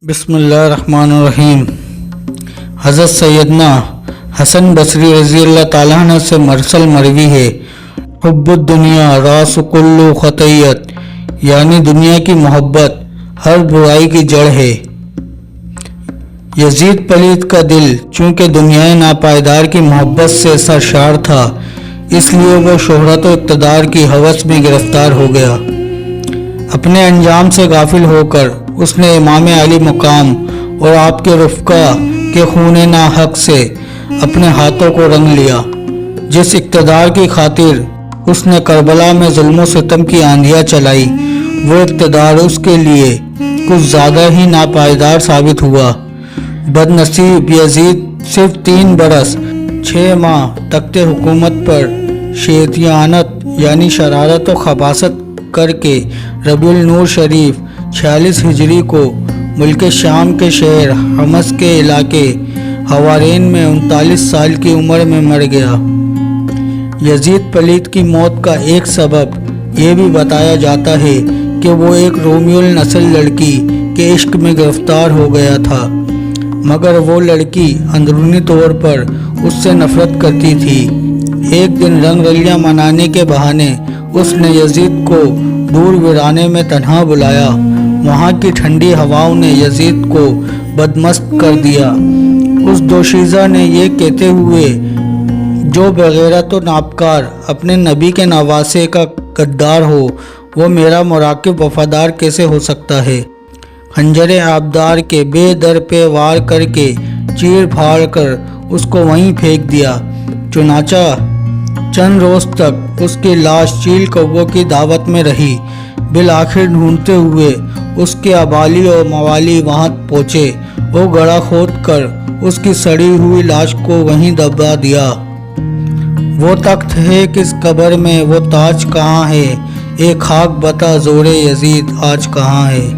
بسم اللہ الرحمن الرحیم۔ حضرت سیدنا حسن بصری رضی اللہ تعالیٰ عنہ سے مرسل مروی ہے، حب الدنیا راس کل خطیت، یعنی دنیا کی محبت ہر برائی کی جڑ ہے۔ یزید پلید کا دل چونکہ دنیائے ناپائیدار کی محبت سے سرشار تھا، اس لیے وہ شہرت و اقتدار کی ہوس میں گرفتار ہو گیا۔ اپنے انجام سے غافل ہو کر اس نے امام علی مقام اور آپ کے رفقا کے خون ناحق سے اپنے ہاتھوں کو رنگ لیا۔ جس اقتدار کی خاطر اس نے کربلا میں ظلم و ستم کی آندھیاں چلائی، وہ اقتدار اس کے لیے کچھ زیادہ ہی ناپائیدار ثابت ہوا۔ بد نصیب یزید صرف 3 برس 6 ماہ تخت حکومت پر شیطانت یعنی شرارت و خباثت کر کے ربیع النور شریف 46 ہجری کو ملک شام کے شہر حمص کے علاقے حوارین میں 39 سال کی عمر میں مر گیا۔ یزید پلید کی موت کا ایک سبب یہ بھی بتایا جاتا ہے کہ وہ ایک رومی النسل لڑکی کے عشق میں گرفتار ہو گیا تھا، مگر وہ لڑکی اندرونی طور پر اس سے نفرت کرتی تھی۔ ایک دن رنگ رلیاں منانے کے بہانے اس نے یزید کو دور ویرانے میں تنہا بلایا۔ وہاں کی ٹھنڈی ہواؤں نے یزید کو بدمست کر دیا۔ اس دوشیزہ نے یہ کہتے ہوئے جو بغیرت و ناپکار اپنے نبی کے نواسے کا غدار ہو، وہ میرا مراقب وفادار کیسے ہو سکتا ہے؟ خنجر آبدار کے بے در پہ وار کر کے چیر پھاڑ کر اس کو وہیں پھینک دیا۔ چنانچہ چند روز تک اس کی لاش چیل کووں کی دعوت میں رہی۔ بالآخر ڈھونڈتے ہوئے اس کے ابالی اور موالی وہاں پہنچے۔ وہ گڑھا کھود کر اس کی سڑی ہوئی لاش کو وہیں دبا دیا۔ وہ تخت ہے کس قبر میں، وہ تاج کہاں ہے، ایک خاک بتا زور یزید آج کہاں ہے۔